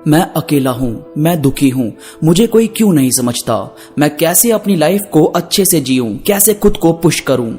मैं अकेला हूँ, मैं दुखी हूँ, मुझे कोई क्यों नहीं समझता। मैं कैसे अपनी लाइफ को अच्छे से जीऊं, कैसे खुद को पुश करूं।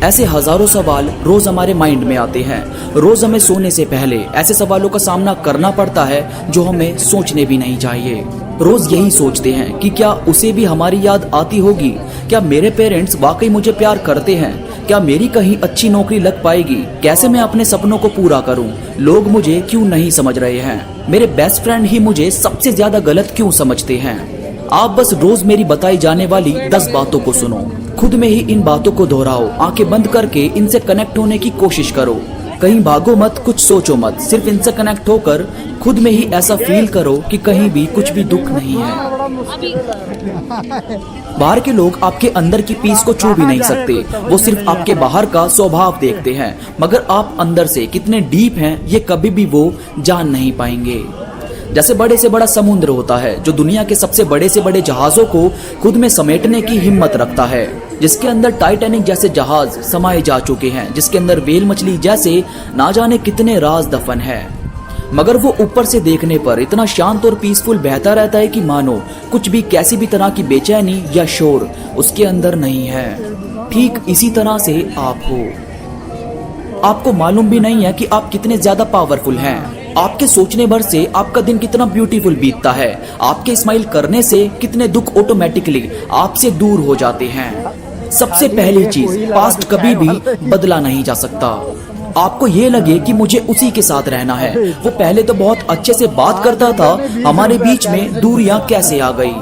ऐसे हजारों सवाल रोज हमारे माइंड में आते हैं। रोज हमें सोने से पहले ऐसे सवालों का सामना करना पड़ता है जो हमें सोचने भी नहीं चाहिए। रोज यही सोचते हैं कि क्या उसे भी हमारी याद आती होगी, क्या मेरे पेरेंट्स वाकई मुझे प्यार करते हैं, क्या मेरी कहीं अच्छी नौकरी लग पाएगी, कैसे मैं अपने सपनों को पूरा करूं, लोग मुझे क्यों नहीं समझ रहे हैं, मेरे बेस्ट फ्रेंड ही मुझे सबसे ज्यादा गलत क्यों समझते हैं। आप बस रोज मेरी बताई जाने वाली 10 बातों को सुनो, खुद में ही इन बातों को दोहराओ, आंखें बंद करके इनसे कनेक्ट होने की कोशिश करो। कहीं भागो मत, कुछ सोचो मत, सिर्फ इनसे कनेक्ट होकर खुद में ही ऐसा फील करो कि कहीं भी कुछ भी दुख नहीं है। बाहर के लोग आपके अंदर की पीस को छू भी नहीं सकते, वो सिर्फ आपके बाहर का स्वभाव देखते हैं, मगर आप अंदर से कितने डीप हैं ये कभी भी वो जान नहीं पाएंगे। जैसे बड़े से बड़ा समुद्र होता है जो दुनिया के सबसे बड़े से बड़े जहाजों को खुद में समेटने की हिम्मत रखता है, जिसके अंदर टाइटैनिक जैसे जहाज समाये जा चुके हैं, जिसके अंदर व्हेल मछली जैसे ना जाने कितने राज दफन है, मगर वो ऊपर से देखने पर इतना शांत और पीसफुल बहता रहता है कि मानो कुछ भी कैसी भी तरह की बेचैनी या शोर उसके अंदर नहीं है। ठीक इसी तरह से आप हो। आपको मालूम भी नहीं है कि आप कितने ज्यादा पावरफुल हैं। आपके सोचने भर से आपका दिन कितना ब्यूटीफुल बीतता है। आपके स्माइल करने से कितने दुख ऑटोमेटिकली आपसे दूर हो जाते हैं। सबसे पहली चीज, पास्ट कभी भी बदला नहीं जा सकता। आपको ये लगे कि मुझे उसी के साथ रहना है, वो पहले तो बहुत अच्छे से बात करता था, हमारे बीच में दूरियां कैसे आ गई,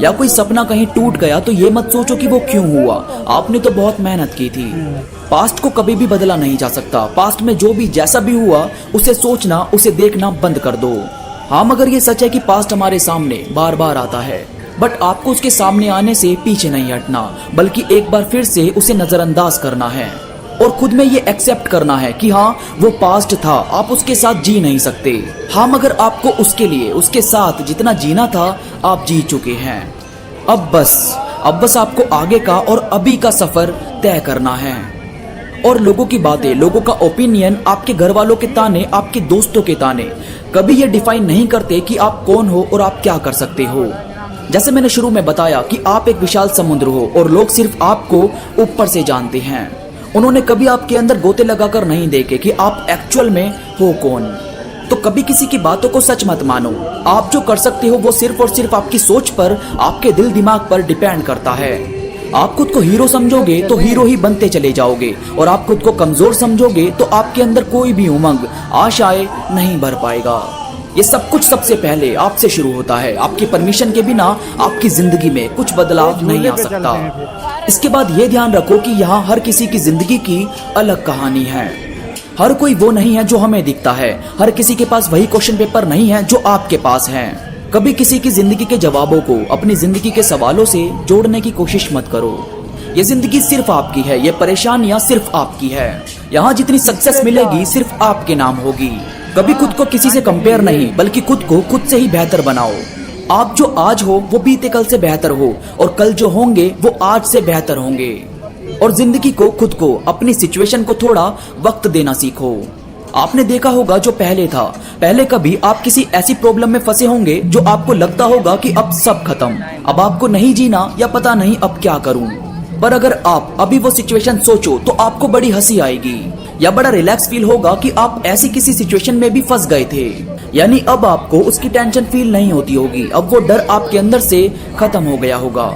या कोई सपना कहीं टूट गया तो ये मत सोचो कि वो क्यों हुआ, आपने तो बहुत मेहनत की थी। पास्ट को कभी भी बदला नहीं जा सकता। पास्ट में जो भी जैसा भी हुआ उसे सोचना, उसे देखना बंद कर दो। हाँ, मगर ये सच है कि पास्ट हमारे सामने बार बार आता है, बट आपको उसके सामने आने से पीछे नहीं हटना, बल्कि एक बार फिर से उसे नजरअंदाज करना है और खुद में ये एक्सेप्ट करना है कि हाँ वो पास्ट था, आप उसके साथ जी नहीं सकते। हाँ, मगर आपको उसके लिए उसके साथ जितना जीना था आप जी चुके हैं। अब बस आपको आगे का और अभी का सफर तय करना है। और लोगों की बातें, लोगों का ओपिनियन, आपके घर वालों के ताने, आपके दोस्तों के ताने कभी ये डिफाइन नहीं करते कि आप कौन हो और आप क्या कर सकते हो। जैसे मैंने शुरू में बताया कि आप एक विशाल समुद्र हो और लोग सिर्फ आपको ऊपर से जानते हैं। उन्होंने कभी आपके अंदर गोते लगाकर नहीं देखे कि आप एक्चुअल में हो कौन। तो कभी किसी की बातों को सच मत मानो। आप जो कर सकते हो वो सिर्फ और सिर्फ आपकी सोच पर, आपके दिल दिमाग पर डिपेंड करता है। आप खुद को हीरो समझोगे तो हीरो ही बनते चले जाओगे, और आप खुद को कमजोर समझोगे तो आपके अंदर कोई भी उमंग, आशाएं नहीं भर पाएगा। ये सब कुछ सबसे पहले आपसे शुरू होता है। आपकी परमिशन के बिना आपकी जिंदगी में कुछ बदलाव नहीं आ सकता। इसके बाद ये ध्यान रखो कि यहाँ हर किसी की जिंदगी की अलग कहानी है। हर कोई वो नहीं है जो हमें दिखता है। हर किसी के पास वही क्वेश्चन पेपर नहीं है जो आपके पास है। कभी किसी की जिंदगी के जवाबों को अपनी जिंदगी के सवालों से जोड़ने की कोशिश मत करो। ये जिंदगी सिर्फ आपकी है, ये परेशानियां सिर्फ आपकी है। यहाँ जितनी सक्सेस मिलेगी सिर्फ आपके नाम होगी। कभी खुद को किसी से कंपेयर नहीं, बल्कि खुद को खुद से ही बेहतर बनाओ। आप जो आज हो वो बीते कल से बेहतर हो, और कल जो होंगे वो आज से बेहतर होंगे। और जिंदगी को, खुद को, अपनी सिचुएशन को थोड़ा वक्त देना सीखो। आपने देखा होगा जो पहले था, पहले कभी आप किसी ऐसी प्रॉब्लम में फंसे होंगे जो आपको लगता होगा कि अब सब खत्म, अब आपको नहीं जीना, या पता नहीं अब क्या करूं। पर अगर आप अभी वो सिचुएशन सोचो तो आपको बड़ी हंसी आएगी, या बड़ा रिलैक्स फील होगा कि आप ऐसी किसी सिचुएशन में भी फंस गए थे। यानी अब आपको उसकी टेंशन फील नहीं होती होगी, अब वो डर आपके अंदर से खत्म हो गया होगा।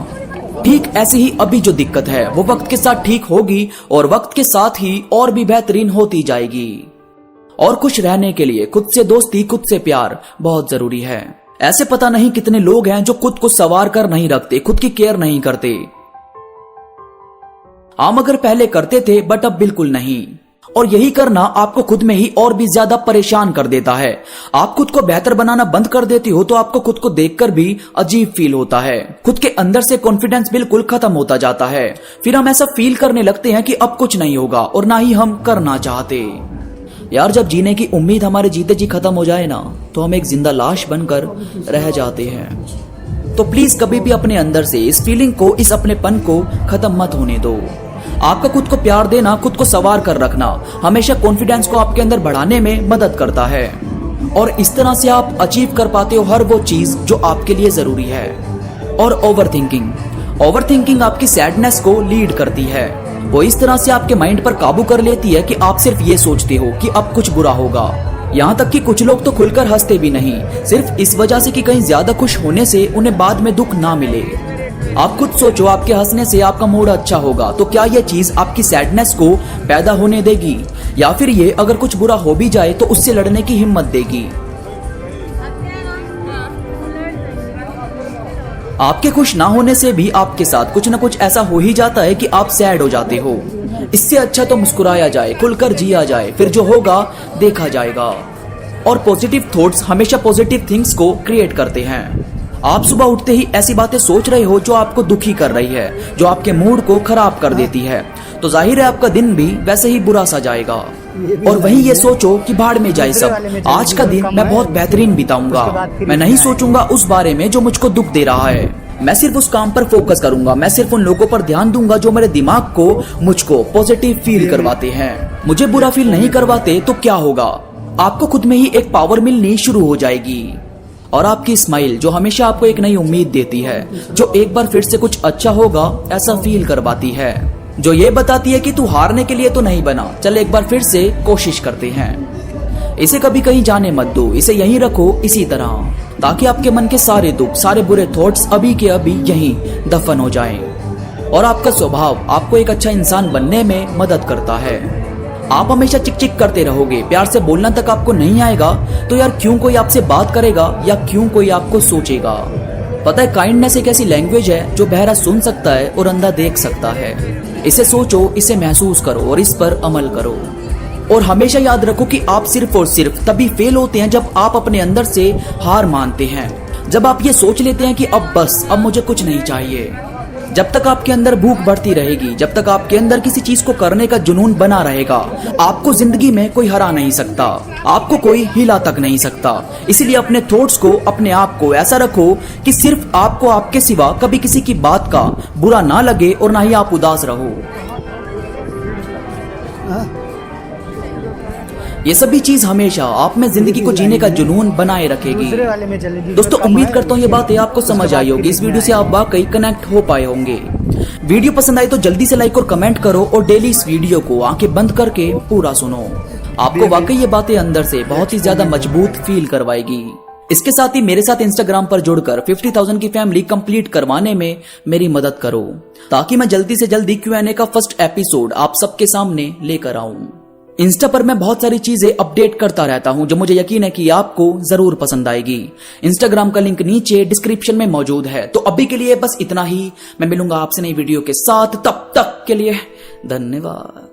ठीक ऐसे ही अभी जो दिक्कत है वो वक्त के साथ ठीक होगी, और वक्त के साथ ही और भी बेहतरीन होती जाएगी। और खुश रहने के लिए खुद से दोस्ती, खुद से प्यार बहुत जरूरी है। ऐसे पता नहीं कितने लोग हैं जो खुद को संवार कर नहीं रखते, खुद की केयर नहीं करते। हाँ, मगर पहले करते थे, बट अब बिल्कुल नहीं। और यही करना आपको खुद में ही और भी ज्यादा परेशान कर देता है। आप खुद को बेहतर बनाना बंद कर देती हो तो आपको खुद को देखकर भी अजीब फील होता है। खुद के अंदर से कॉन्फिडेंस बिल्कुल खत्म होता जाता है। फिर हम ऐसा फील करने लगते हैं कि अब कुछ नहीं होगा, और ना ही हम करना चाहते। यार, जब जीने की उम्मीद हमारे जीते जी खत्म हो जाए ना, तो हम एक जिंदा लाश बनकर रह जाते हैं। तो प्लीज कभी भी अपने अंदर से इस फीलिंग को, इस अपनेपन को खत्म मत होने दो। आपका खुद को प्यार देना, खुद को संवार कर रखना हमेशा कॉन्फिडेंस को आपके अंदर बढ़ाने में मदद करता है। और इस तरह से आप अचीव कर पाते हो हर वो चीज जो आपके लिए जरूरी है। और ओवरथिंकिंग आपकी सैडनेस को लीड करती है। वो इस तरह से आपके माइंड पर काबू कर लेती है कि आप सिर्फ ये सोचते हो कि अब कुछ बुरा होगा। यहाँ तक कि कुछ लोग तो खुलकर हंसते भी नहीं, सिर्फ इस वजह से कि कहीं ज्यादा खुश होने से उन्हें बाद में दुख ना मिले। आप खुद सोचो, आपके हंसने से आपका मूड अच्छा होगा तो क्या यह चीज आपकी सैडनेस को पैदा होने देगी, या फिर ये अगर कुछ बुरा हो भी जाए तो उससे लड़ने की हिम्मत देगी। आपके खुश ना होने से भी आपके साथ कुछ ना कुछ ऐसा हो ही जाता है कि आप सैड हो जाते हो। इससे अच्छा तो मुस्कुराया जाए, खुलकर जिया जाए, फिर जो होगा देखा जाएगा। और पॉजिटिव थॉट्स हमेशा पॉजिटिव थिंग्स को क्रिएट करते हैं। आप सुबह उठते ही ऐसी बातें सोच रहे हो जो आपको दुखी कर रही है, जो आपके मूड को खराब कर देती है, तो जाहिर है आपका दिन भी वैसे ही बुरा सा जाएगा। और वहीं ये सोचो कि भाड़ में जाए सब, आज का दिन मैं बहुत बेहतरीन बिताऊंगा। मैं नहीं सोचूंगा उस बारे में जो मुझको दुख दे रहा है, मैं सिर्फ उस काम पर फोकस करूंगा। मैं सिर्फ उन लोगों पर ध्यान दूंगा जो मेरे दिमाग को मुझको पॉजिटिव फील करवाते हैं। मुझे बुरा फील नहीं करवाते तो क्या होगा, आपको खुद में ही एक पावर मिलनी शुरू हो जाएगी। और आपकी स्माइल जो हमेशा आपको एक नई उम्मीद देती है, जो एक बार फिर से कुछ अच्छा होगा ऐसा फील करवाती है, जो ये बताती है कि तू हारने के लिए तो नहीं बना, चल एक बार फिर से कोशिश करते हैं। इसे कभी कहीं जाने मत दो, इसे यहीं रखो इसी तरह, ताकि आपके मन के सारे दुख, सारे बुरे थॉट्स अभी के अभी यहीं दफन हो जाएं। और आपका स्वभाव आपको एक अच्छा इंसान बनने में मदद करता है। आप हमेशा चिक चिक करते रहोगे, प्यार से बोलना तक आपको नहीं आएगा, तो यार क्यों कोई आपसे बात करेगा या क्यों कोई आपको सोचेगा। पता है, काइंडनेस एक ऐसी लैंग्वेज है जो बहरा सुन सकता है और अंधा देख सकता है। इसे सोचो, इसे महसूस करो और इस पर अमल करो। और हमेशा याद रखो कि आप सिर्फ और सिर्फ तभी फेल होते हैं जब आप अपने अंदर से हार मानते हैं, जब आप ये सोच लेते हैं कि अब बस, अब मुझे कुछ नहीं चाहिए। जब तक आपके अंदर भूख बढ़ती रहेगी, जब तक आपके अंदर किसी चीज को करने का जुनून बना रहेगा, आपको जिंदगी में कोई हरा नहीं सकता, आपको कोई हिला तक नहीं सकता। इसलिए अपने थॉट्स को, अपने आप को ऐसा रखो कि सिर्फ आपको आपके सिवा कभी किसी की बात का बुरा ना लगे और ना ही आप उदास रहो। ये सभी चीज हमेशा आप में जिंदगी को जीने का जुनून बनाए रखेगी। दोस्तों, उम्मीद करता हूँ ये बातें आपको समझ आई होगी। इस वीडियो से आप वाकई कनेक्ट हो पाए होंगे। वीडियो पसंद आई तो जल्दी से लाइक और कमेंट करो और डेली इस वीडियो को आंखें बंद करके पूरा सुनो। आपको वाकई ये बातें अंदर से बहुत ही ज्यादा मजबूत फील करवाएगी। इसके साथ ही मेरे साथ इंस्टाग्राम पर जुड़कर 50,000 की फैमिली कंप्लीट करवाने में मेरी मदद करो, ताकि मैं जल्दी से जल्दी Q&A का फर्स्ट एपिसोड आप सबके सामने लेकर आऊं। इंस्टा पर मैं बहुत सारी चीजें अपडेट करता रहता हूं जो मुझे यकीन है कि आपको जरूर पसंद आएगी। इंस्टाग्राम का लिंक नीचे डिस्क्रिप्शन में मौजूद है। तो अभी के लिए बस इतना ही, मैं मिलूंगा आपसे नई वीडियो के साथ, तब तक के लिए धन्यवाद।